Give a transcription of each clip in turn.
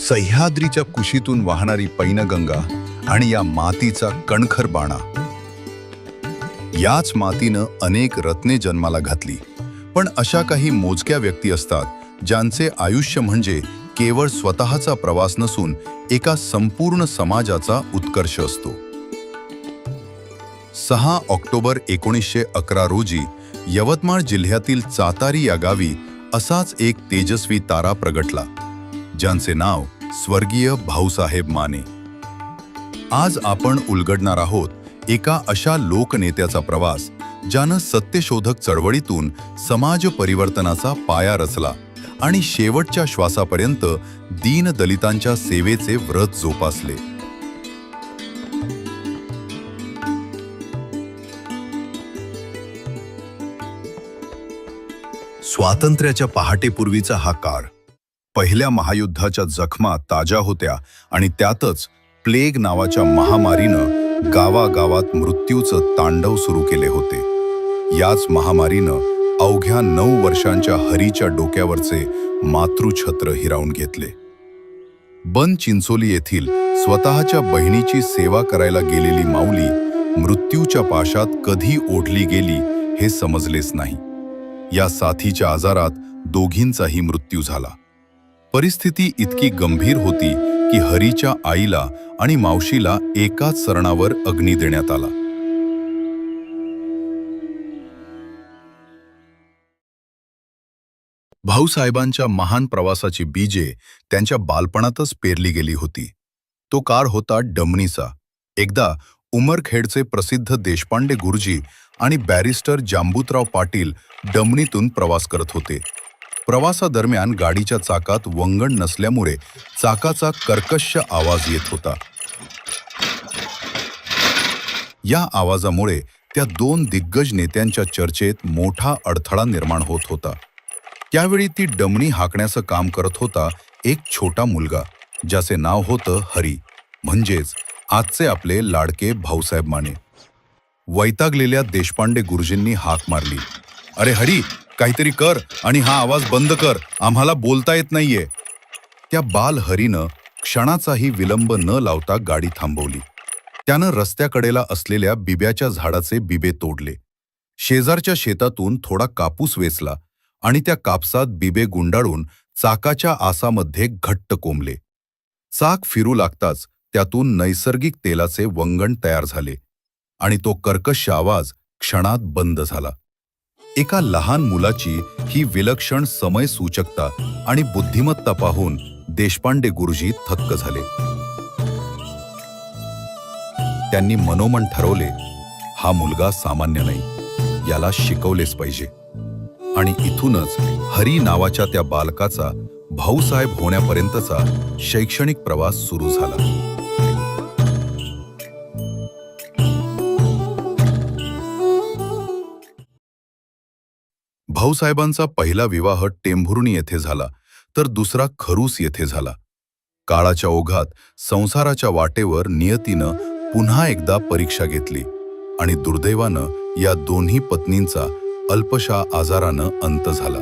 सह्याद्रीच्या कुशीतून वाहणारी पैनगंगा आणि या मातीचा कणखर बाणा. याच मातीनं अनेक रत्ने जन्माला घातली. पण अशा काही मोजक्या व्यक्ती असतात ज्यांचे आयुष्य म्हणजे केवळ स्वतःचा प्रवास नसून एका संपूर्ण समाजाचा उत्कर्ष असतो. 6 ऑक्टोबर 1911 रोजी यवतमाळ जिल्ह्यातील चातारी या गावी असाच एक तेजस्वी तारा प्रगटला, ज्यांचे नाव स्वर्गीय भाऊसाहेब माने. आज आपण उलगडणार आहोत एका अशा लोकनेत्याचा प्रवास ज्यानं सत्यशोधक चळवळीतून समाज परिवर्तनाचा पाया रचला आणि शेवटच्या श्वासापर्यंत दीनदलितांच्या सेवेचे व्रत जोपासले. स्वातंत्र्याच्या पहाटेपूर्वीचा हा काळ. पहिल्या महायुद्धाच्या जखमा ताज्या होत्या आणि त्यातच प्लेग नावाच्या महामारीनं गावागावात मृत्यूचं तांडव सुरू केले होते. याच महामारीनं अवघ्या 9 वर्षांच्या हरीच्या डोक्यावरचे मातृछत्र हिरावून घेतले. बन चिंचोली येथील स्वतःच्या बहिणीची सेवा करायला गेलेली माऊली मृत्यूच्या पाशात कधी ओढली गेली हे समजलेच नाही. या साथीच्या आजारात दोघींचाही मृत्यू झाला. परिस्थिती इतकी गंभीर होती की हरीच्या आईला आणि मावशीला एकाच सरणावर अग्नी देण्यात आला. भाऊसाहेबांच्या महान प्रवासाची बीजे त्यांच्या बालपणातच पेरली गेली होती. तो काळ होता डमणीचा. एकदा उमरखेडचे प्रसिद्ध देशपांडे गुरुजी आणि बॅरिस्टर जांबुतराव पाटील डमणीतून प्रवास करत होते. प्रवासादरम्यान गाडीच्या चाकात वंगण नसल्यामुळे चाकाचा कर्कश आवाज येत होता. या आवाजामुळे त्या 2 दिग्गज नेत्यांच्या चर्चेत मोठा अडथळा निर्माण होत होता. त्यावेळी ती डमणी हाकण्याचं काम करत होता एक छोटा मुलगा, ज्याचे नाव होतं हरी, म्हणजेच आजचे आपले लाडके भाऊसाहेब माने. वैतागलेल्या देशपांडे गुरुजींनी हाक मारली, "अरे हरी, काहीतरी कर आणि हा आवाज बंद कर, आम्हाला बोलता येत नाहीये." त्या बाल हरीनं क्षणाचाही विलंब न लावता गाडी थांबवली. त्यानं रस्त्याकडेला असलेल्या बिब्याच्या झाडाचे बिबे तोडले. शेजारच्या शेतातून थोडा कापूस वेचला आणि त्या कापसात बिबे गुंडाळून चाकाच्या आसामध्ये घट्ट कोंबले. चाक फिरू लागताच त्यातून नैसर्गिक तेलाचे वंगण तयार झाले आणि तो कर्कश आवाज क्षणात बंद झाला. एका लहान मुलाची ही विलक्षण समय सूचकता आणि बुद्धिमत्ता पाहून देशपांडे गुरुजी थक्क झाले. त्यांनी मनोमन ठरवले, हा मुलगा सामान्य नाही, याला शिकवलेच पाहिजे. आणि इथूनच हरी नावाच्या त्या बालकाचा भाऊसाहेब होण्यापर्यंतचा शैक्षणिक प्रवास सुरू झाला. भाऊसाहेबांचा पहिला विवाह टेंभुर्णी येथे झाला, तर दुसरा खरूस येथे झाला. काळाच्या ओघात संसाराच्या वाटेवर नियतीनं पुन्हा एकदा परीक्षा घेतली आणि दुर्दैवानं या दोन्ही पत्नींचा अल्पशा आजारानं अंत झाला.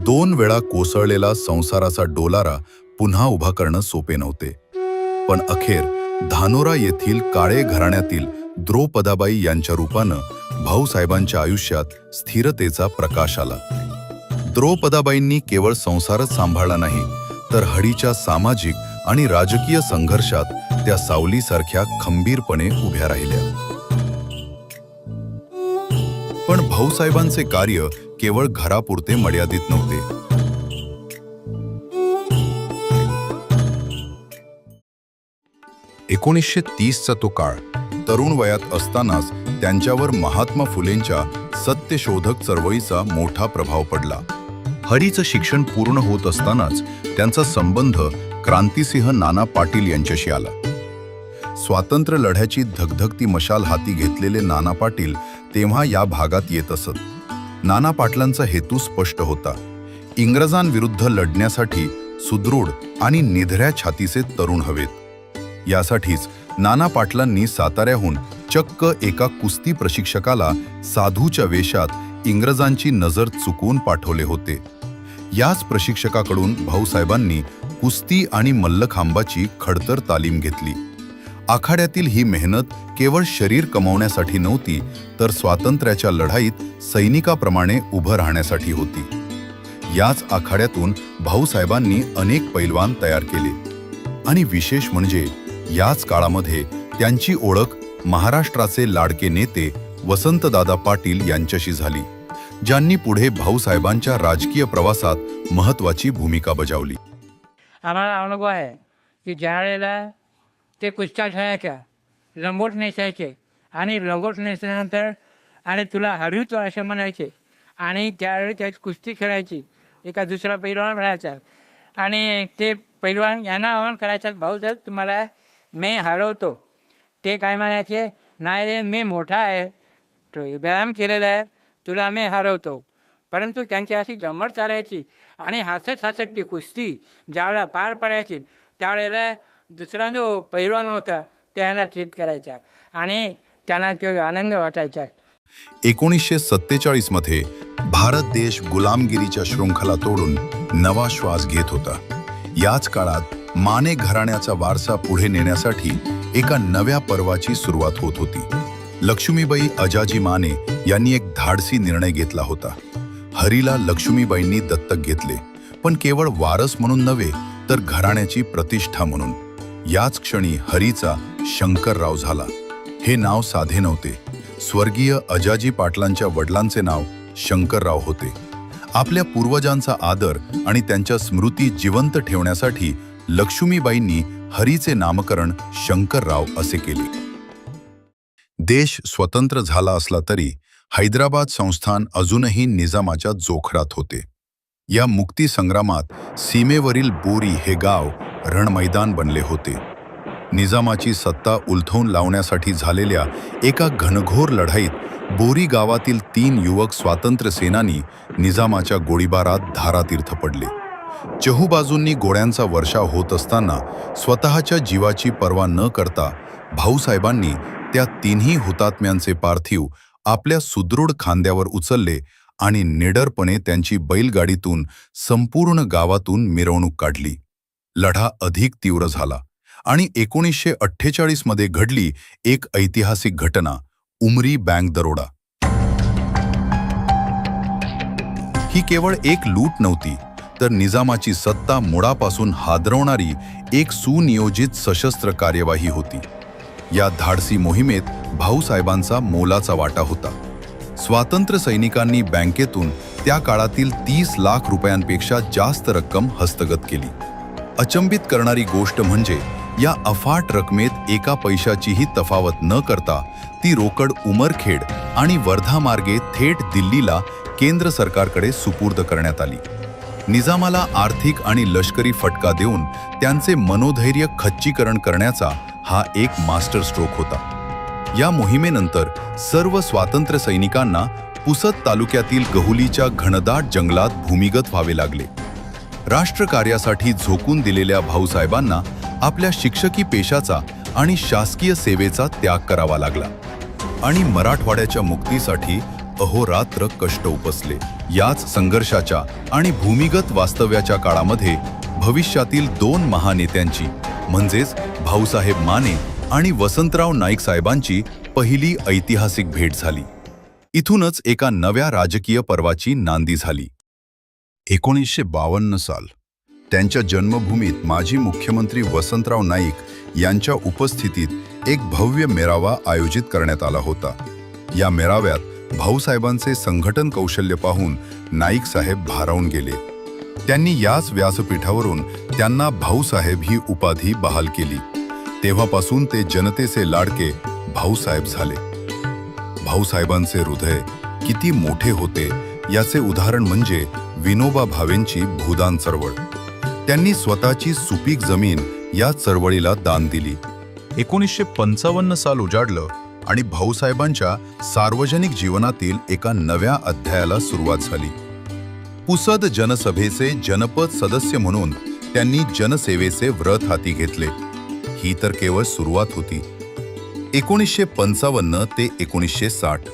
2 वेळा कोसळलेला संसाराचा डोलारा पुन्हा उभा करणं सोपे नव्हते. पण अखेर धानोरा येथील काळे घराण्यातील द्रौपदाबाई यांच्या रूपानं भाऊसाहेबांच्या आयुष्यात स्थिरतेचा प्रकाश आला. द्रौपदाबाईंनी केवळ संसारच सांभाळला नाही, तर हडीच्या सामाजिक आणि राजकीय संघर्षात त्या सावलीसारख्या खंबीरपणे उभ्या राहिल्या. पण भाऊसाहेबांचे कार्य केवळ घरापुरते मर्यादित नव्हते. 1930चा तो काळ. तरुण वयात असतानाच त्यांच्यावर महात्मा फुलेंच्या सत्यशोधक चळवळीचा मोठा प्रभाव पडला. हरीचं शिक्षण पूर्ण होत असतानाच त्यांचा संबंध क्रांतिसिंह नाना पाटील यांच्याशी आला. स्वातंत्र्य लढ्याची धगधगती मशाल हाती घेतलेले नाना पाटील तेव्हा या भागात येत असत. नाना पाटलांचा हेतू स्पष्ट होता. इंग्रजांविरुद्ध लढण्यासाठी सुदृढ आणि निधड्या छातीचे तरुण हवेत. यासाठीच नाना पाटलांनी साताऱ्याहून चक्क एका कुस्ती प्रशिक्षकाला साधूच्या वेशात इंग्रजांची नजर चुकवून पाठवले होते. याच प्रशिक्षकाकडून भाऊसाहेबांनी कुस्ती आणि मल्लखांबाची खडतर तालीम घेतली. आखाड्यातील ही मेहनत केवळ शरीर कमावण्यासाठी नव्हती, तर स्वातंत्र्याच्या लढाईत सैनिकाप्रमाणे उभं राहण्यासाठी होती. याच आखाड्यातून भाऊसाहेबांनी अनेक पैलवान तयार केले आणि विशेष म्हणजे याच काळामध्ये त्यांची ओळख महाराष्ट्राचे लाडके नेते वसंतदादा पाटील यांच्याशी झाली, ज्यांनी पुढे भाऊसाहेबांच्या राजकीय प्रवासात महत्त्वाची भूमिका बजावली. आम्हाला अनुभव आहे की ज्या वेळेला ते कुस्त्या खेळायच्या, लंगोट नेसायचे आणि लंगोट नेसल्यानंतर आणि तुला हरवतो असे म्हणायचे आणि त्यावेळी त्यात कुस्ती खेळायची. एका दुसरा पैलवान राहायचा आणि ते पैलवान यांना आव्हान करायचं, भाऊसाहेब तुम्हाला मी हरवतो. ते काय म्हणायचे, नाही रे मी मोठा आहे, तो व्यायाम केलेला आहे, तुला मी हरवतो. परंतु त्यांची अशी गंमत चालायची आणि हसत हसत ती कुस्ती ज्यावेळेला पार पडायची त्यावेळेला दुसरा जो पैलवान होता त्याला ट्रीट करायचा आणि त्यांना तो आनंद वाटायचा. 1947 मध्ये भारत देश गुलामगिरीच्या शृंखला तोडून नवा श्वास घेत होता. याच काळात माने घराण्याचा वारसा पुढे नेण्यासाठी एका नव्या पर्वाची सुरुवात होत होती. लक्ष्मीबाई अजाजी माने यांनी एक धाडसी निर्णय घेतला होता. हरीला लक्ष्मीबाईंनी दत्तक घेतले, पण केवळ वारस म्हणून नव्हे तर घराण्याची प्रतिष्ठा म्हणून. याच क्षणी हरीचा शंकरराव झाला. हे नाव साधे नव्हते. स्वर्गीय अजाजी पाटलांच्या वडिलांचे नाव शंकरराव होते. आपल्या पूर्वजांचा आदर आणि त्यांच्या स्मृती जिवंत ठेवण्यासाठी लक्ष्मीबाईंनी हरीचे नामकरण शंकरराव असे केले. देश स्वतंत्र झाला असला तरी हैदराबाद संस्थान अजूनही निजामाच्या जोखडात होते. या मुक्ती संग्रामात सीमेवरील बोरी हे गाव रणमैदान बनले होते. निजामाची सत्ता उलथवून लावण्यासाठी झालेल्या एका घनघोर लढाईत बोरी गावातील 3 युवक स्वातंत्र्य सेनानी निजामाच्या गोळीबारात धारातीर्थ पडले. चहूबाजूंनी गोळ्यांचा वर्षाव होत असताना स्वतःच्या जीवाची पर्वा न करता भाऊसाहेबांनी त्या 3ही हुतात्म्यांचे पार्थिव आपल्या सुदृढ खांद्यावर उचलले आणि निडरपणे त्यांची बैलगाडीतून संपूर्ण गावातून मिरवणूक काढली. लढा अधिक तीव्र झाला आणि 1948 मध्ये घडली एक ऐतिहासिक घटना, उमरी बँक दरोडा. ही केवळ एक लूट नव्हती, तर निजामाची सत्ता मुळापासून हादरवणारी एक सुनियोजित सशस्त्र कार्यवाही होती. या धाडसी मोहिमेत भाऊसाहेबांचा मोलाचा वाटा होता. स्वातंत्र्य सैनिकांनी बँकेतून त्या काळातील 30 लाख रुपयांपेक्षा जास्त रक्कम हस्तगत केली. अचंबित करणारी गोष्ट म्हणजे या अफाट रकमेत एका पैशाचीही तफावत न करता ती रोकड उमरखेड आणि वर्धा मार्गे थेट दिल्लीला केंद्र सरकारकडे सुपूर्द करण्यात आली. निजामाला आर्थिक आणि लष्करी फटका देऊन त्यांचे मनोधैर्य खच्चीकरण करण्याचा हा एक मास्टर स्ट्रोक होता. या मोहिमेनंतर सर्व स्वातंत्र्य सैनिकांना पुसद तालुक्यातील गहुलीच्या घनदाट जंगलात भूमिगत व्हावे लागले. राष्ट्रकार्यासाठी झोकून दिलेल्या भाऊसाहेबांना आपल्या शिक्षकी पेशाचा आणि शासकीय सेवेचा त्याग करावा लागला आणि मराठवाड्याच्या मुक्तीसाठी अहोरात्र कष्ट उपसले. याच संघर्षाच्या आणि भूमिगत वास्तव्याच्या काळामध्ये भविष्यातील 2 महानेत्यांची म्हणजेच भाऊसाहेब माने आणि वसंतराव नाईक साहेबांची पहिली ऐतिहासिक भेट झाली. इथूनच एका नव्या राजकीय पर्वाची नांदी झाली. 1952 साल त्यांच्या जन्मभूमीत माजी मुख्यमंत्री वसंतराव नाईक यांच्या उपस्थितीत एक भव्य मेळावा आयोजित करण्यात आला होता. या मेळाव्यात भाऊसाहेबांचे संघटन कौशल्य पाहून नाईक साहेब भारावून गेले. त्यांनी याच व्यासपीठावरून त्यांना भाऊसाहेब ही उपाधी बहाल केली. तेव्हापासून ते जनतेचे लाडके भाऊसाहेब झाले. भाऊसाहेबांचे हृदय किती मोठे होते याचे उदाहरण म्हणजे विनोबा भावेंची भूदान चळवळ. त्यांनी स्वतःची सुपीक जमीन या चळवळीला दान दिली. 1955 साल उजाडलं आणि भाऊसाहेबांच्या सार्वजनिक जीवनातील एका नव्या अध्यायाला सुरुवात झाली. पुसद जनसभेचे जनपद सदस्य म्हणून त्यांनी जनसेवेचे व्रत हाती घेतले. ही तर केवळ सुरुवात होती. 1955 ते 1960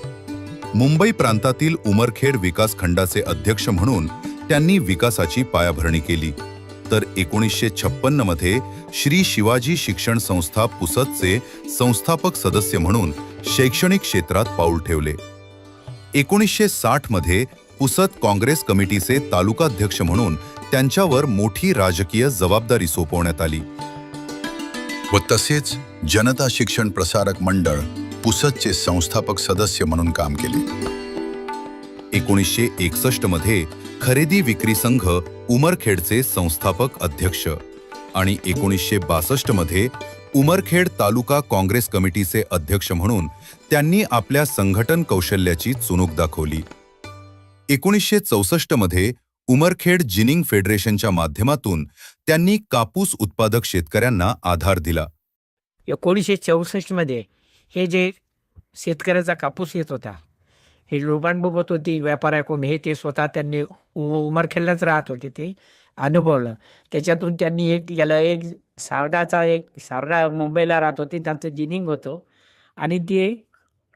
मुंबई प्रांतातील उमरखेड विकास खंडाचे अध्यक्ष म्हणून त्यांनी विकासाची पायाभरणी केली. तर 1956 मध्ये श्री शिवाजी शिक्षण संस्था पुसदचे संस्थापक सदस्य म्हणून शैक्षणिक क्षेत्रात पाऊल ठेवले. 1960 मध्ये पुसद काँग्रेस कमिटीचे तालुकाध्यक्ष म्हणून त्यांच्यावर मोठी राजकीय जबाबदारी सोपवण्यात आली व तसेच जनता शिक्षण प्रसारक मंडळ पुसदचे संस्थापक सदस्य म्हणून काम केले. 1961 मध्ये खरेदी विक्री संघ उमरखेडचे संस्थापक अध्यक्ष आणि 1962 मध्ये उमरखेड तालुका काँग्रेस कमिटीचे अध्यक्ष म्हणून त्यांनी आपल्या संघटन कौशल्याची चुणूक दाखवली. 1964 मध्ये उमरखेड जिनिंग फेडरेशनच्या माध्यमातून त्यांनी कापूस उत्पादक शेतकऱ्यांना आधार दिला. 1964 मध्ये हे जे शेतकऱ्याचा कापूस येत होता, हे लोबांबोबत होती व्यापाऱ्याकडून, हे ते स्वतः त्यांनी उमरखेडलाच राहत होते, ते अनुभवलं. त्याच्यातून त्यांनी एक सारडा मुंबईला राहत होते, त्यांचं जिनिंग होतं आणि ते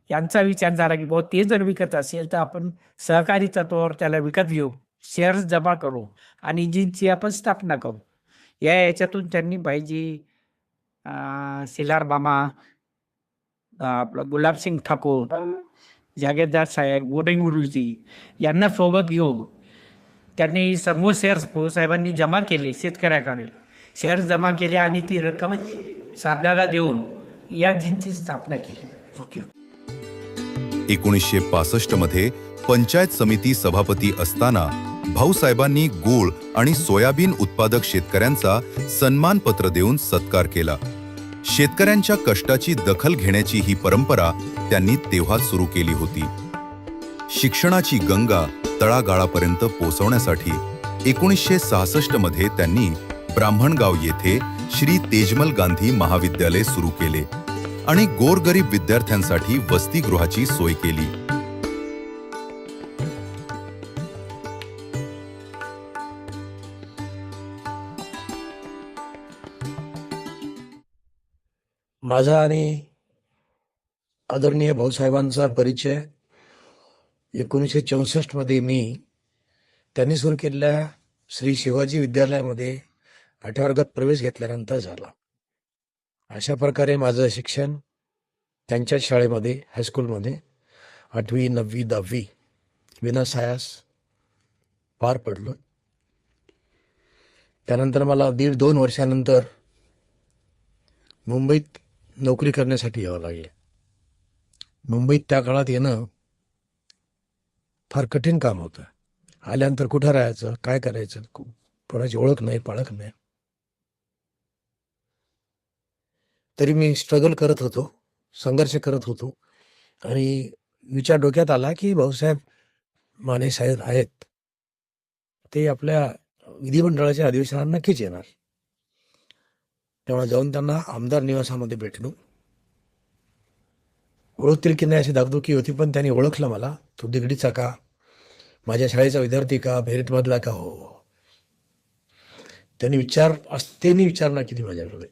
यांचा विचार झाला की भाऊ ते जर विकत असेल तर आपण सहकारी तत्वावर त्याला विकत घेऊ, शेअर्स जमा करू आणि जिनची आपण स्थापना करू. याच्यातून त्यांनी भाईजी सिलार मामा, आपलं गुलाबसिंग ठाकूर, जागीरदार साहेब, गोविंद गुरुजी यांना सोबत घेऊन त्यांनी सर्व शेअर्स साहेबांनी जमा केले. शेतकऱ्याकडे शेअर्स जमा केले आणि ती रक्कम साध्याला देऊन या जिनची स्थापना केली. ओके. 1965 मध्ये पंचायत समिती सभापती असताना भाऊसाहेबांनी गूळ आणि सोयाबीन उत्पादक शेतकऱ्यांचा सन्मानपत्र देऊन सत्कार केला. शेतकऱ्यांच्या कष्टाची दखल घेण्याची ही परंपरा त्यांनी तेव्हाच सुरू केली होती. शिक्षणाची गंगा तळागाळापर्यंत पोहोचवण्यासाठी 1966 मध्ये त्यांनी ब्राह्मणगाव येथे श्री तेजमल गांधी महाविद्यालय सुरू केले आणि गोरगरीब विद्यार्थ्यांसाठी वसतिगृहाची सोय केली. माझा आणि आदरणीय भाऊसाहेबांचा परिचय 1964 मध्ये मी त्यांनी सुरू केलेल्या श्री शिवाजी विद्यालयामध्ये 8व्या वर्गात प्रवेश घेतल्यानंतर झाला. अशा प्रकारे माझं शिक्षण त्यांच्याच शाळेमध्ये, हायस्कूलमध्ये 8वी, 9वी, 10वी विनासायास पार पडलो. त्यानंतर मला 1.5-2 वर्षानंतर मुंबईत नोकरी करण्यासाठी यावं लागले. मुंबईत त्या काळात येणं फार कठीण काम होतं. आल्यानंतर कुठं राहायचं, काय करायचं, कोणाची ओळख नाही, पाळख नाही. तरी मी स्ट्रगल करत होतो, संघर्ष करत होतो आणि विचार डोक्यात आला की भाऊसाहेब माने साहेब आहेत, ते आपल्या विधिमंडळाच्या अधिवेशनाला नक्कीच येणार. तेव्हा जाऊन त्यांना आमदार निवासामध्ये भेटलो. ओळखतील की नाही अशी दागदुखी होती, पण त्यांनी ओळखलं मला. तो दिगडीचा का, माझ्या शाळेचा विद्यार्थी का, मेरिटमधला का? हो. त्यांनी विचारणा केली माझ्याकडे,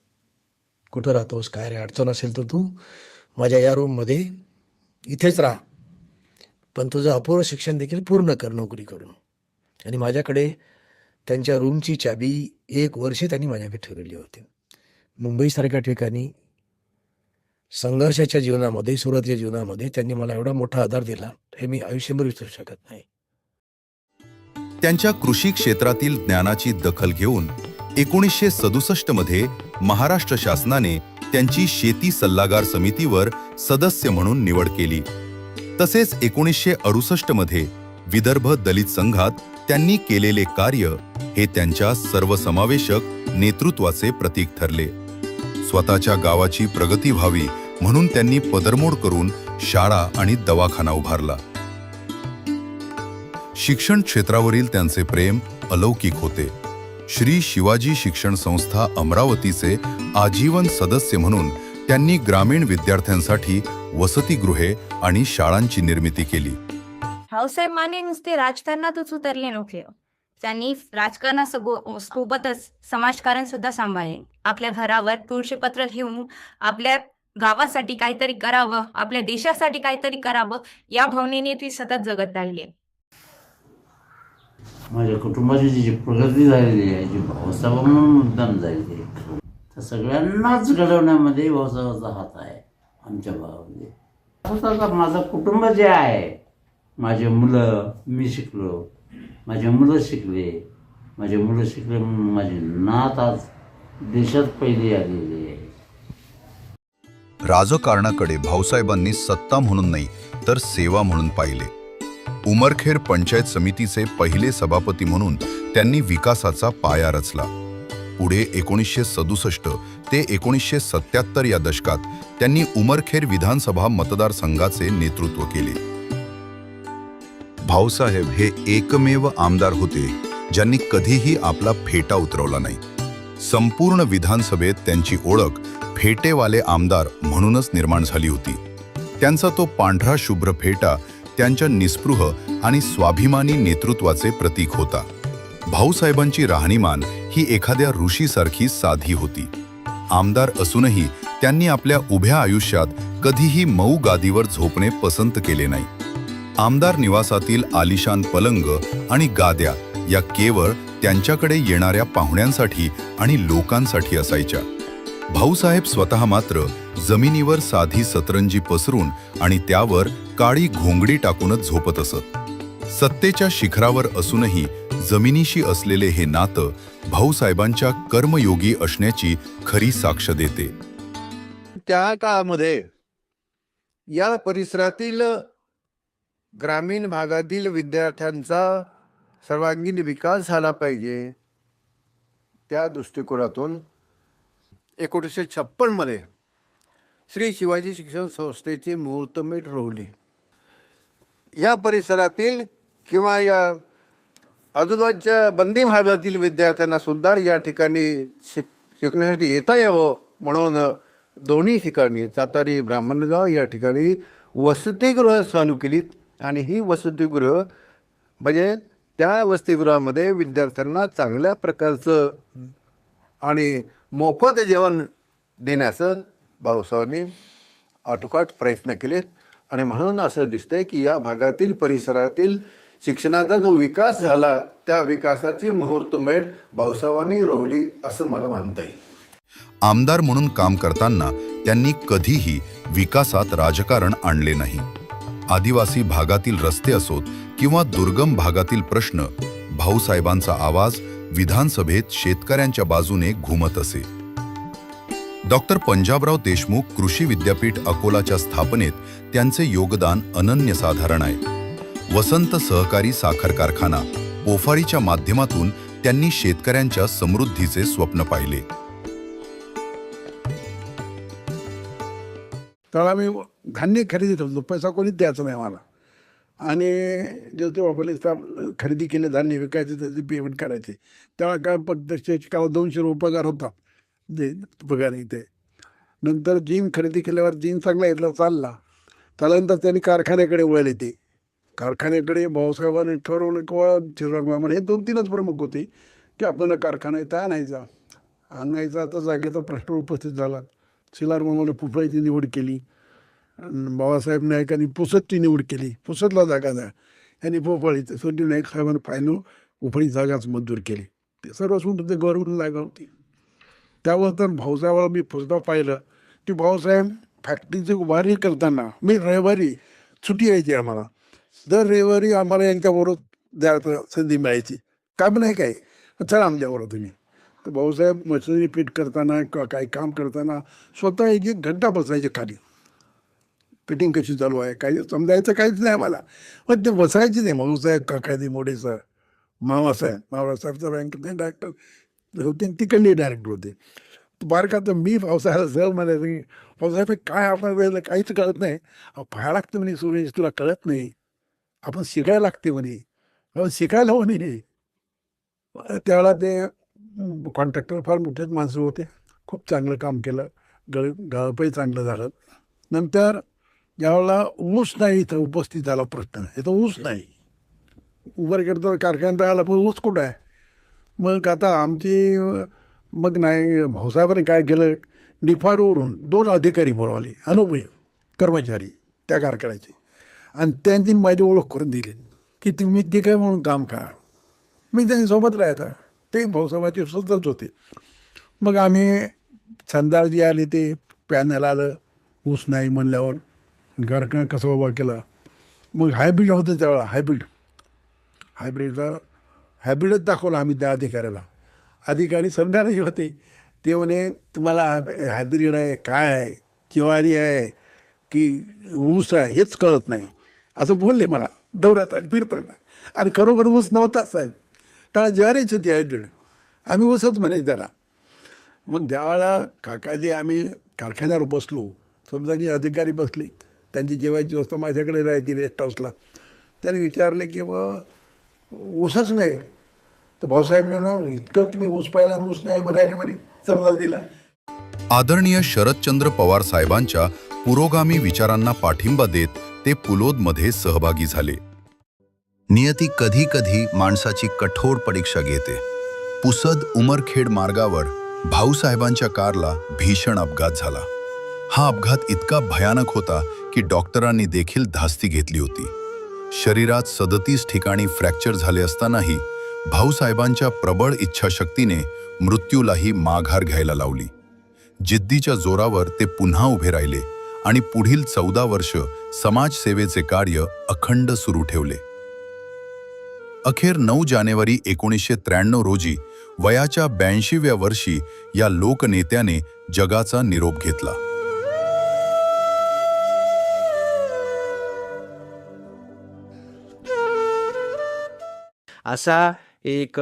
कुठं राहतोस, काय रे, अडचण असेल तर तू माझ्या या रूममध्ये इथेच राहा, पण तुझं अपूर्व शिक्षण देखील पूर्ण कर नोकरी करून. आणि माझ्याकडे त्यांच्या रूमची चाबी 1 वर्ष त्यांनी माझ्याकडे ठेवलेली होती. मुंबईसारख्या ठिकाणी संघर्षाच्या जीवनामध्ये, सुरुवातीच्या जीवनामध्ये त्यांनी मला एवढा मोठा आधार दिला, हे मी आयुष्यभर विसरू शकत नाही. त्यांच्या कृषी क्षेत्रातील ज्ञानाची दखल घेऊन 1967 मध्ये महाराष्ट्र शासनाने त्यांची शेती सल्लागार समितीवर सदस्य म्हणून निवड केली. तसेच 1968 मध्ये विदर्भ दलित संघात त्यांनी केलेले कार्य हे त्यांच्या सर्वसमावेशक नेतृत्वाचे प्रतीक ठरले. स्वतःच्या गावाची प्रगती व्हावी म्हणून त्यांनी पदरमोड करून शाळा आणि दवाखाना उभारला. शिक्षण क्षेत्रावरील त्यांचे प्रेम अलौकिक होते. श्री शिवाजी शिक्षण संस्था अमरावतीचे आजीवन सदस्य म्हणून त्यांनी ग्रामीण विद्यार्थ्यांसाठी वसतिगृहे आणि शाळांची निर्मिती केली. भाऊसाहेब माने नुसते राजकारणातच उतरले नव्हते, त्यांनी राजकारणासोबतच समाजकारण सुद्धा सांभाळले. आपल्या घरावर तुळशीपत्र घेऊन आपल्या गावासाठी काहीतरी करावं, आपल्या देशासाठी काहीतरी करावं या भावनेने ती सतत जगत राहिली. माझ्या कुटुंबाची जी प्रगती झालेली आहे, जी भाऊसाहेबांना मुद्दाम झालेली आहे, तर सगळ्यांनाच घडवण्यामध्ये भाऊसाहेबाचा हात आहे आमच्या भावामध्ये. आता माझं कुटुंब जे आहे, माझे मुलं, मी शिकलो, माझे मुलं शिकले, माझे मुलं शिकले म्हणून माझी नात आज देशात पहिली आलेली आहे. राजकारणाकडे भाऊसाहेबांनी सत्ता म्हणून नाही तर सेवा म्हणून पाहिले. उमरखेड पंचायत समितीचे पहिले सभापती म्हणून त्यांनी विकासाचा पाया रचला. पुढे 1967 ते 1977 या दशकात त्यांनी उमरखेड विधानसभा मतदारसंघाचे नेतृत्व केले. भाऊसाहेब हे एकमेव आमदार होते ज्यांनी कधीही आपला फेटा उतरवला नाही. संपूर्ण विधानसभेत त्यांची ओळख फेटेवाले आमदार म्हणूनच निर्माण झाली होती. त्यांचा तो पांढरा शुभ्र फेटा त्यांच्या निस्पृह आणि स्वाभिमानी नेतृत्वाचे प्रतीक होता. भाऊसाहेबांची राहणीमान ही एखाद्या ऋषीसारखी साधी होती. आमदार असूनही त्यांनी आपल्या उभ्या आयुष्यात कधीही मऊ गादीवर झोपणे पसंत केले नाही. आमदार निवासातील आलिशान पलंग आणि गाद्या या केवळ त्यांच्याकडे येणाऱ्या पाहुण्यांसाठी आणि लोकांसाठी असायच्या. भाऊसाहेब स्वतः मात्र जमिनीवर साधी सतरंजी पसरून आणि त्यावर काळी घोंगडी टाकूनच झोपत असत. सत्तेच्या शिखरावर असूनही जमिनीशी असलेले हे नातं भाऊसाहेबांच्या कर्मयोगी असण्याची खरी साक्ष देते. त्या काळामध्ये या परिसरातील ग्रामीण भागातील विद्यार्थ्यांचा सर्वांगीण विकास झाला पाहिजे, त्या दृष्टिकोनातून 1956 मध्ये श्री शिवाजी शिक्षण संस्थेची मुहूर्तमेढ रोवली. या परिसरातील किंवा या आजूबाजूच्या बंदी भागातील विद्यार्थ्यांना सुद्धा या ठिकाणी शिकण्यासाठी येता यावं म्हणून दोन्ही ठिकाणी सातारी ब्राह्मणगाव या ठिकाणी वसतिगृह चालू केलीत. आणि ही वसतिगृह म्हणजे त्या वसतिगृहामध्ये विद्यार्थ्यांना चांगल्या प्रकारचं आणि मोफत जेवण देण्याचं भाऊसाहेबांनी आटोकाट प्रयत्न केलेत. आणि म्हणून असं दिसतंय की या भागातील परिसरातील शिक्षणाचा जो विकास झाला त्या विकासाची मुहूर्तमेढ भाऊसाहेबांनी रोवली असं मला मानता येईल. आमदार म्हणून काम करताना त्यांनी कधीही विकासात राजकारण आणले नाही. आदिवासी भागातील रस्ते असोत किंवा दुर्गम भागातील प्रश्न, भाऊसाहेबांचा आवाज विधानसभेत शेतकऱ्यांच्या बाजूने घुमत असे. डॉक्टर पंजाबराव देशमुख कृषी विद्यापीठ अकोलाच्या स्थापनेत त्यांचे योगदान अनन्यसाधारण आहे. वसंत सहकारी साखर कारखाना पोफारीच्या माध्यमातून त्यांनी शेतकऱ्यांच्या समृद्धीचे स्वप्न पाहिले. त्याला मी धान्य खरेदीत होतो, पैसा कोणीच द्यायचा नाही मला. आणि जेव्हा ते वापरले खरेदी केले धान्य विकायचे त्याचे पेमेंट करायचे. तेव्हा काय पद्धतीची काल 200 रुपये पगार होता जे पगार इथे. नंतर जीन खरेदी केल्यावर जीन चांगला येतला चालला. त्यानंतर त्यांनी कारखान्याकडे वळले. ते कारखान्याकडे भाऊसाहेबांनी ठरवलं किंवा चिरंजीव हे 2-3च प्रमुख होते की आपल्याला कारखाना इथं आणायचा. आता जागेचा प्रश्न उपस्थित झाला. शिलार मामाने पुफळीची निवड केली. बाबासाहेब नाईकांनी पुसदची निवड केली. पुसदला जागा द्या यांनी पोफळीचं सोंडी नाईक साहेबांनी फायनल उफळी जागाच मंजूर केली. ते सर्व सुद्धा ते गव्हर्नमेंट जागा होती. त्यावर तर भाऊसाहेबाला मी पुसदा पाहिलं की भाऊसाहेब फॅक्टरीची उभारणी करताना मी रविवारी सुट्टी यायची आम्हाला. दर रविवारी आम्हाला यांच्याबरोबर जायचं संधी मिळायची. काम नाही काय, चला आमच्याबरोबर तुम्ही. तर भाऊसाहेब मशिनरी फिट करताना किंवा काही काम करताना स्वतः 1 घंटा बसायचे खाली. फिटिंग कशी चालू आहे काही समजायचं काहीच नाही आम्हाला. पण ते बसायचे नाही. भाऊसाहेब काकाजी मोडेसर, मामासाहेबचा बँकेचे डायरेक्टर होते, तिकडले डायरेक्टर होते. बारका तर मी भाऊसाहेब सहज म्हणायचं की भाऊसाहेब काय आपण वेळेला काहीच कळत नाही. पाहायला लागतं म्हणे सूर्य, तुला कळत नाही, आपण शिकायला लागते म्हणे. शिकायला म्हणे. त्यावेळेला ते कॉन्ट्रॅक्टर फार मोठेच माणसं होते. खूप चांगलं काम केलं. गाळपही चांगलं झालं. नंतर ज्यावेळेला ऊस नाही इथं उपस्थित झाला प्रश्न, इथं ऊस नाही. उभार करतो कारखान्यात राहिला पण ऊस कुठं आहे. मग आता आमची मग नाही भाऊसाहेबांनी काय केलं, निफाडवरून 2 अधिकारी बोलवले, अनुभवी कर्मचारी त्या कारखान्याचे. आणि त्यांनी माझी ओळख करून दिली की तुम्ही ते काय म्हणून काम करा. मी त्यांच्यासोबत राहायचा. ते भाऊसाहेबांचे स्वतंत्र होते. मग आम्ही संध्याकाळी जी आली ते पॅनल आलं, ऊस नाही म्हणल्यावर घरकं कसं उभा केला. मग हायब्रिड होतं त्यावेळेला, हायब्रिडच दाखवलं आम्ही त्या अधिकाऱ्याला. अधिकारी समजायचे होते. ते म्हणे तुम्हाला हायब्रिड आहे काय आहे, ज्वारी आहे की ऊस आहे हेच कळत नाही असं बोलले मला दौऱ्यात फिरताना. आणि खरोखर ऊस नव्हताच साहेब, त्याला ज्वारीच होती हायब्रिड. आम्ही ऊसच म्हणायचं त्याला. मग ज्यावेळेला काकाजी आम्ही कारखान्यावर बसलो, समजा की अधिकारी बसले, त्यांची जेवायची व्यवस्था माझ्याकडे राहायची रेस्ट हाऊसला. त्यांनी विचारले की ऊसच नाही. तर भाऊसाहेब म्हणून इतकं तुम्ही ऊस पाहिला, ऊस नाही म्हणायला म्हणे समजा दिला. आदरणीय शरदचंद्र पवार साहेबांच्या पुरोगामी विचारांना पाठिंबा देत ते पुलोदमध्ये सहभागी झाले. नियती कधी कधी माणसाची कठोर परीक्षा घेते. पुसद उमरखेड मार्गावर भाऊसाहेबांच्या कारला भीषण अपघात झाला. हा अपघात इतका भयानक होता की डॉक्टरांनी देखील धास्ती घेतली होती. शरीरात 37 ठिकाणी फ्रॅक्चर झाले असतानाही भाऊसाहेबांच्या प्रबळ इच्छाशक्तीने मृत्यूलाही माघार घ्यायला लावली. जिद्दीच्या जोरावर ते पुन्हा उभे राहिले आणि पुढील 14 वर्ष समाजसेवेचे कार्य अखंड सुरू ठेवले. अखेर 9 जानेवारी 1993 रोजी वयाच्या 82व्या वर्षी या लोकनेत्याने जगाचा निरोप घेतला. असा एक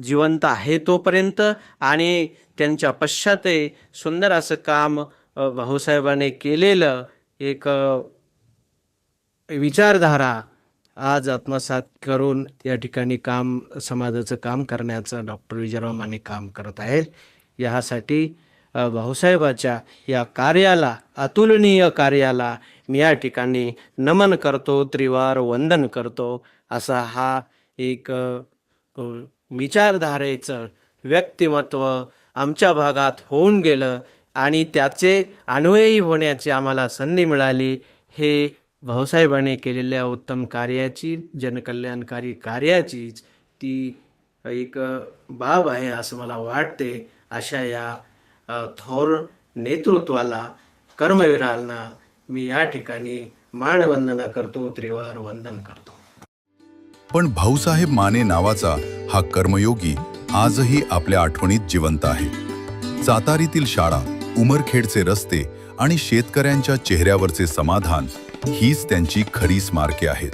जिवंत आहे तोपर्यंत आणि त्यांच्या पश्चातही सुंदर असं काम भाऊसाहेबांनी केलेलं एक विचारधारा आज आत्मसात करून या ठिकाणी काम समाजाचं काम करण्याचं डॉक्टर विजयराव माने काम करत आहेत. यासाठी भाऊसाहेबाच्या या कार्याला, अतुलनीय कार्याला मी या ठिकाणी नमन करतो, त्रिवार वंदन करतो. असा हा एक विचारधारेचं व्यक्तिमत्व आमच्या भागात होऊन गेलं आणि त्याचे अन्वयी होण्याची आम्हाला संधी मिळाली. हे भाऊसाहेबांनी केलेल्या उत्तम कार्याची, जनकल्याणकारी कार्याचीच ती एक बाब आहे असं मला वाटते. अशा या थोर नेतृत्वाला, कर्मवीरांना मी या ठिकाणी मानवंदना करतो, त्रिवार वंदन करतो. पण भाऊसाहेब माने नावाचा हा कर्मयोगी आजही आपल्या आठवणीत जिवंत आहे. सातारीतील शाळा, उमरखेडचे रस्ते आणि शेतकऱ्यांच्या चेहऱ्यावरचे समाधान हीच त्यांची खरी स्मारके आहेत.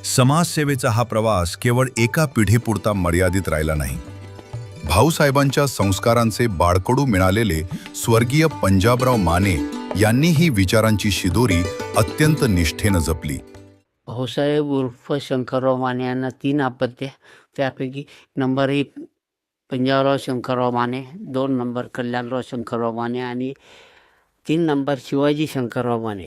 समाजसेवेचा हा प्रवास केवळ एका पिढीपुरता मर्यादित राहिला नाही. भाऊसाहेबांच्या संस्कारांचे बाळकडू मिळालेले स्वर्गीय पंजाबराव माने यांनी ही विचारांची शिदोरी अत्यंत निष्ठेनं जपली. भाऊसाहेब उर्फ शंकरराव माने यांना 3 अपत्ये, त्यापैकी नंबर 1 पंजाबराव शंकरराव माने, 2 नंबर कल्याणराव शंकरराव माने आणि 3 नंबर शिवाजी शंकरराव माने.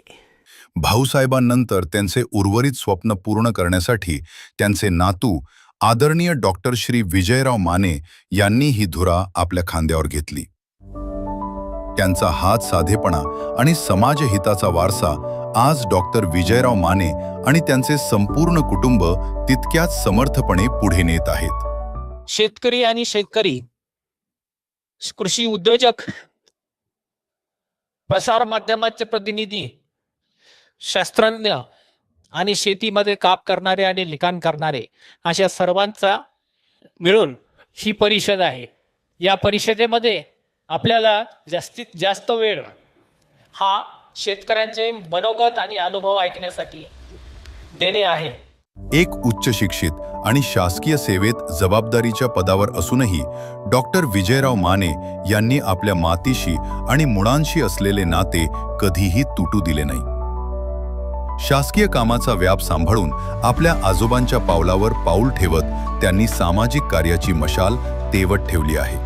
भाऊसाहेबांनंतर त्यांचे उर्वरित स्वप्न पूर्ण करण्यासाठी त्यांचे नातू आदरणीय डॉक्टर श्री विजयराव माने यांनी ही धुरा आपल्या खांद्यावर घेतली. त्यांचा हात साधेपणा आणि समाजहिताचा वारसा आज डॉक्टर विजयराव माने आणि त्यांचे संपूर्ण कुटुंब तितक्याच समर्थपणे पुढे नेत आहेत. शेतकरी आणि शेतकरी, कृषी उद्योजक, प्रसार माध्यमाचे प्रतिनिधी, शास्त्रज्ञ आणि शेतीमध्ये काम करणारे आणि लिखाण करणारे अशा सर्वांचा मिळून ही परिषद आहे. या परिषदेमध्ये आपल्याला जास्तीत जास्त वेळ हा शेतकऱ्यांचे मनोगत आणि अनुभव ऐकण्यासाठी देणे आहे. एक उच्च शिक्षित आणि शासकीय सेवेत जबाबदारीच्या पदावर असूनही डॉक्टर विजयराव माने यांनी आपल्या मातीशी आणि मुळांशी असलेले नाते कधीही तुटू दिले नाही. शासकीय कामाचा व्याप सांभाळून आपल्या आजोबांच्या पावलावर पाऊल ठेवत त्यांनी सामाजिक कार्याची मशाल तेवत ठेवली आहे.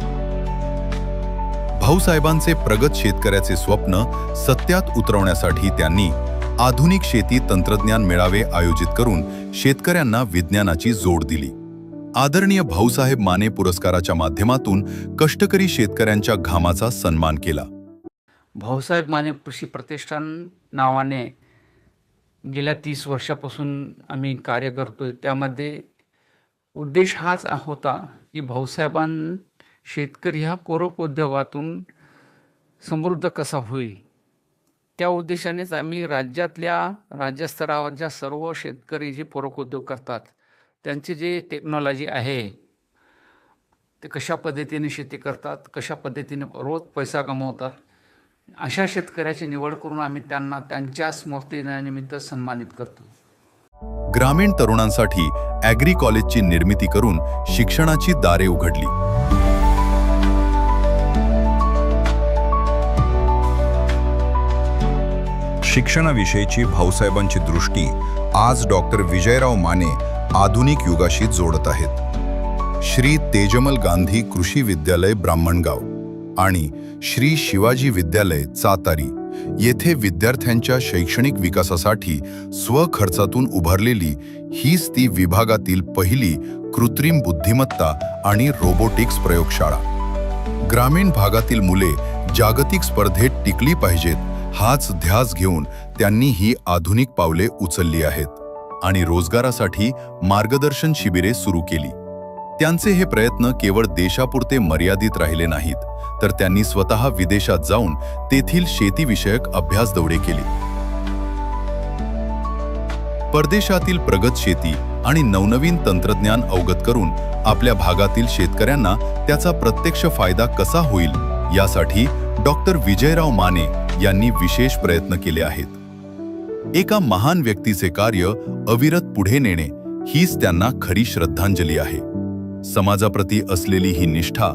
भाऊसाहेबांचे प्रगत शेतकऱ्याचे स्वप्न सत्यात उतरवण्यासाठी त्यांनी आधुनिक शेती तंत्रज्ञान मेळावे आयोजित करून शेतकऱ्यांना विज्ञानाची जोड दिली. आदरणीय भाऊसाहेब माने पुरस्काराच्या माध्यमातून कष्टकरी शेतकऱ्यांच्या घामाचा सन्मान केला. भाऊसाहेब माने कृषी प्रतिष्ठान नावाने गेल्या 30 वर्षापासून आम्ही कार्य करतोय. त्यामध्ये उद्देश हाच होता की भाऊसाहेबां शेतकरी हा कोरोपोद्योगातून समृद्ध कसा होईल, त्या उद्देशानेच आम्ही राज्यस्तरावरच्या सर्व शेतकरी जे पूरक उद्योग करतात त्यांची जे टेक्नॉलॉजी आहे, ते कशा पद्धतीने शेती करतात, कशा पद्धतीने रोज पैसा कमवतात, अशा शेतकऱ्याची निवड करून आम्ही त्यांना त्यांच्या स्मृतिदिनानिमित्त सन्मानित करतो. ग्रामीण तरुणांसाठी ॲग्री कॉलेजची निर्मिती करून शिक्षणाची दारे उघडली. शिक्षणाविषयीची भाऊसाहेबांची दृष्टी आज डॉक्टर विजयराव माने आधुनिक युगाशी जोडत आहेत. श्री तेजमल गांधी कृषी विद्यालय ब्राह्मणगाव आणि श्री शिवाजी विद्यालय चातारी येथे विद्यार्थ्यांच्या शैक्षणिक विकासासाठी स्वखर्चातून उभारलेली हीच ती विभागातील पहिली कृत्रिम बुद्धिमत्ता आणि रोबोटिक्स प्रयोगशाळा. ग्रामीण भागातील मुले जागतिक स्पर्धेत टिकली पाहिजेत हाच ध्यास घेऊन त्यांनी ही आधुनिक पावले उचलली आहेत आणि रोजगारासाठी मार्गदर्शन शिबिरे सुरू केली. त्यांचे हे प्रयत्न केवळ देशापुरते मर्यादित राहिले नाहीत, तर त्यांनी स्वतः विदेशात जाऊन तेथील शेतीविषयक अभ्यास दौरे केले. परदेशातील प्रगत शेती आणि नवनवीन तंत्रज्ञान अवगत करून आपल्या भागातील शेतकऱ्यांना त्याचा प्रत्यक्ष फायदा कसा होईल यासाठी डॉक्टर विजयराव माने यांनी विशेष प्रयत्न केले आहेत. एका महान व्यक्तीचे कार्य अविरत पुढे नेणे हीच त्यांना खरी श्रद्धांजली आहे. समाजाप्रती असलेली ही निष्ठा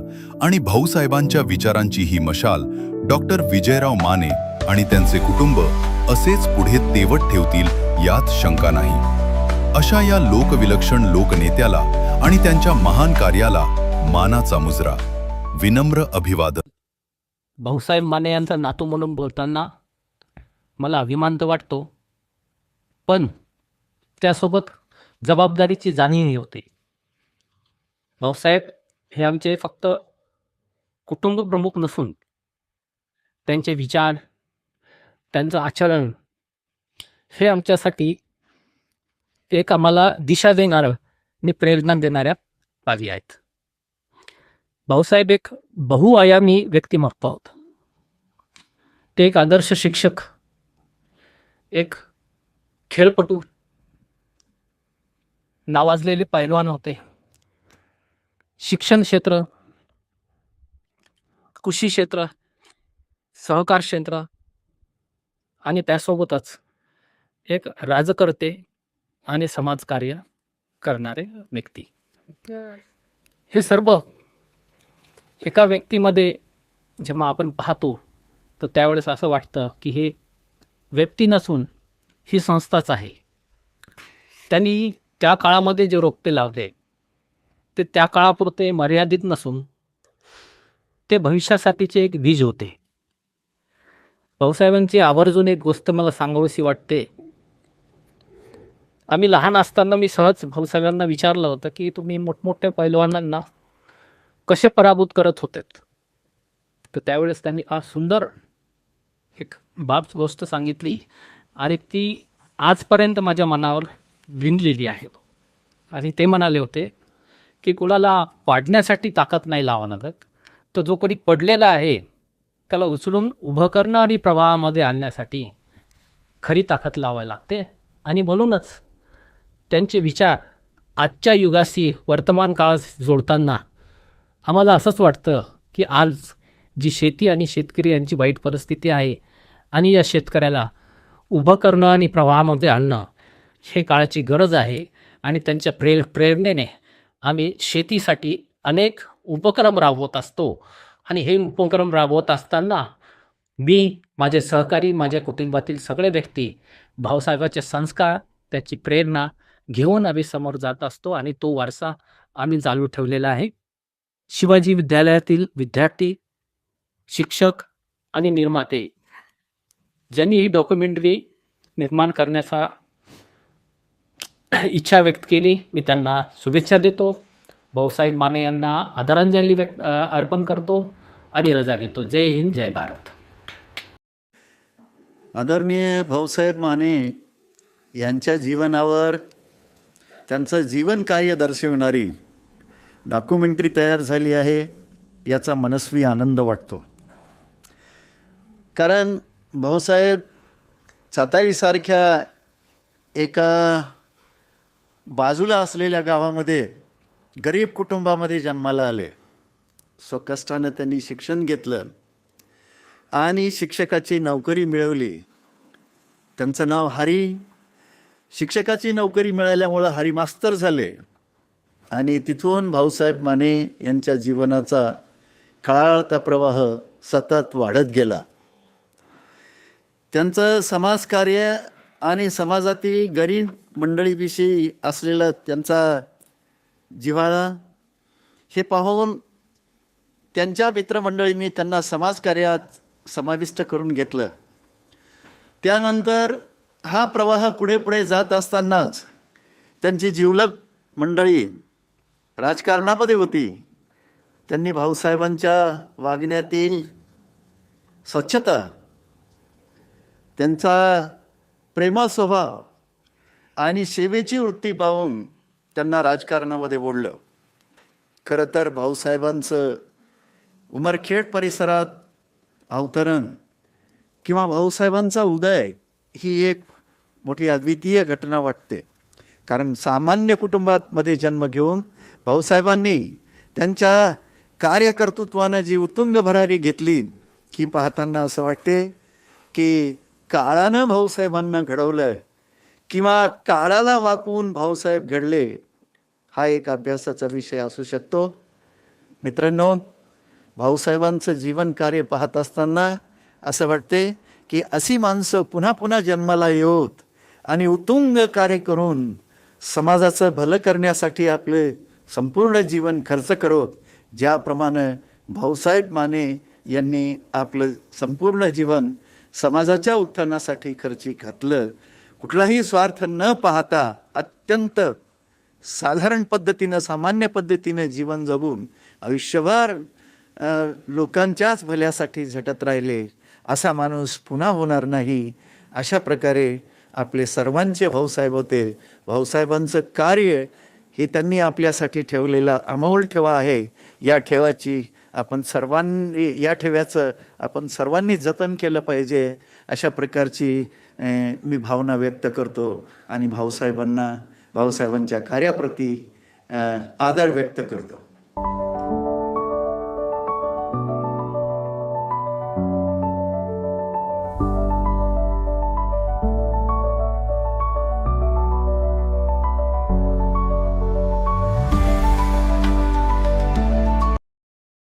आणि भाऊसाहेबांच्या विचारांची ही मशाल डॉक्टर विजयराव माने आणि त्यांचे कुटुंब असेच पुढे तेवत ठेवतील यात शंका नाही. अशा या लोकविलक्षण लोकनेत्याला आणि त्यांच्या महान कार्याला मानाचा मुजरा, विनम्र अभिवादन. भाऊसाहेब माने यांचा नातू म्हणून बोलताना मला अभिमान तर वाटतो, पण त्यासोबत जबाबदारीची जाणीवही होते. भाऊसाहेब हे आमचे फक्त कुटुंब प्रमुख नसून त्यांचे विचार, त्यांचं आचरण हे आमच्यासाठी एक आम्हाला दिशा देणारं आणि प्रेरणा देणाऱ्या बाबी आहेत. भाऊसाहेब एक बहुआयामी व्यक्तिमत्व होतं. ते एक आदर्श शिक्षक, एक खेळपटू, नावाजलेले पैलवान होते. शिक्षण क्षेत्र, कृषी क्षेत्र, सहकार क्षेत्र आणि त्यासोबतच एक राजकर्ते आणि समाजकार्य करणारे व्यक्ती. हे सर्व एका व्यक्तीमध्ये जेव्हा आपण पाहतो तर त्यावेळेस असं वाटतं की हे व्यक्ती नसून ही संस्थाच आहे. त्यांनी त्या काळामध्ये जे रोपटे लावले ते त्या काळापुरते मर्यादित नसून ते भविष्यासाठीचे एक बीज होते. भाऊसाहेबांची आवर्जून एक गोष्ट मला सांगावीशी वाटते. आम्ही लहान असताना मी सहज भाऊसाहेबांना विचारलं होतं की तुम्ही मोठमोठ्या पैलवानांना कसे पराभूत करत होतेत. तर त्यावेळेस त्यांनी सुंदर एक गोष्ट सांगितली आणि ती आजपर्यंत माझ्या मनावर विणलेली आहे. आणि ते म्हणाले होते की कुणाला पाडण्यासाठी ताकद नाही लावावं लागत, तर जो कोणी पडलेला आहे त्याला उचलून उभं करणं आणि प्रवाहामध्ये आणण्यासाठी खरी ताकद लावावी लागते. आणि म्हणूनच त्यांचे विचार आजच्या युगाशी वर्तमान काळाशी जोडताना आम्हाला असंच वाटतं की आज जी शेती आणि शेतकरी यांची वाईट परिस्थिती आहे आणि या शेतकऱ्याला उभं करणं आणि प्रवाहामध्ये आणणं हे काळाची गरज आहे. आणि त्यांच्या प्रेरणेने आम्ही शेतीसाठी अनेक उपक्रम राबवत असतो. आणि हे उपक्रम राबवत असताना मी, माझे सहकारी, माझ्या कुटुंबातील सगळे व्यक्ती भाऊसाहेबांचे संस्कार, त्याची प्रेरणा घेऊन आम्ही समोर जात असतो आणि तो वारसा आम्ही चालू ठेवलेला आहे. शिवाजी विद्यालयातील विद्यार्थी, शिक्षक आणि निर्माते ज्यांनी ही डॉक्युमेंटरी निर्माण करण्याचा इच्छा व्यक्त केली, मी त्यांना शुभेच्छा देतो. भाऊसाहेब माने यांना आदरांजली अर्पण करतो आणि रजा घेतो. जय हिंद, जय भारत. आदरणीय भाऊसाहेब माने यांच्या जीवनावर, त्यांचं जीवन कार्य दर्शवणारी डॉक्युमेंटरी तयार झाली आहे, याचा मनस्वी आनंद वाटतो. कारण भाऊसाहेब सातारीसारख्या एका बाजूला असलेल्या गावामध्ये गरीब कुटुंबामध्ये जन्माला आले. स्वकष्टानं त्यांनी शिक्षण घेतलं आणि शिक्षकाची नोकरी मिळवली. त्यांचं नाव हरी. शिक्षकाची नोकरी मिळाल्यामुळं हरी मास्तर झाले आणि तिथून भाऊसाहेब माने यांच्या जीवनाचा खळाळता प्रवाह सतत वाढत गेला. त्यांचं समाजकार्य आणि समाजातील गरीब मंडळीविषयी असलेला त्यांचा जिव्हाळा हे पाहून त्यांच्या मित्रमंडळींनी त्यांना समाजकार्यात समाविष्ट करून घेतलं. त्यानंतर हा प्रवाह पुढे पुढे जात असतानाच त्यांची जिवलग मंडळी राजकारणामध्ये होती. त्यांनी भाऊसाहेबांच्या वागण्यातील स्वच्छता, त्यांचा प्रेमळ स्वभाव आणि सेवेची वृत्ती पाहून त्यांना राजकारणामध्ये ओढलं. खरं तर भाऊसाहेबांचं उमरखेड परिसरात अवतरण किंवा भाऊसाहेबांचा उदय ही एक मोठी अद्वितीय घटना वाटते. कारण सामान्य कुटुंबामध्ये जन्म घेऊन भाऊसाहेबांनी त्यांच्या कार्यकर्तृत्वानं जी उत्तुंग भरारी घेतली ही पाहताना असं वाटते की काळानं भाऊसाहेबांना घडवलं किंवा काळाला वाकवून भाऊसाहेब घडले, हा एक अभ्यासाचा विषय असू शकतो. मित्रांनो, भाऊसाहेबांचं जीवन कार्य पाहत असताना असं वाटते की अशी माणसं पुन्हा पुन्हा जन्माला येऊत आणि उत्तुंग कार्य करून समाजाचं भलं करण्यासाठी आपले संपूर्ण जीवन खर्च करत, ज्याप्रमाणे भाऊसाहेब माने यांनी आपलं संपूर्ण जीवन समाजाच्या उत्थानासाठी खर्ची घातलं. कुठलाही स्वार्थ न पाहता अत्यंत साधारण पद्धतीनं, सामान्य पद्धतीनं जीवन जगून आयुष्यभर लोकांच्याच भल्यासाठी झटत राहिले. असा माणूस पुन्हा होणार नाही. अशा प्रकारे आपले सर्वांचे भाऊसाहेब होते. भाऊसाहेबांचं कार्य हे त्यांनी आपल्यासाठी ठेवलेला अमोल ठेवा आहे. या ठेवाची या ठेव्याचं आपण सर्वांनी जतन केलं पाहिजे, अशा प्रकारची मी भावना व्यक्त करतो आणि भाऊसाहेबांच्या कार्याप्रती आदर व्यक्त करतो.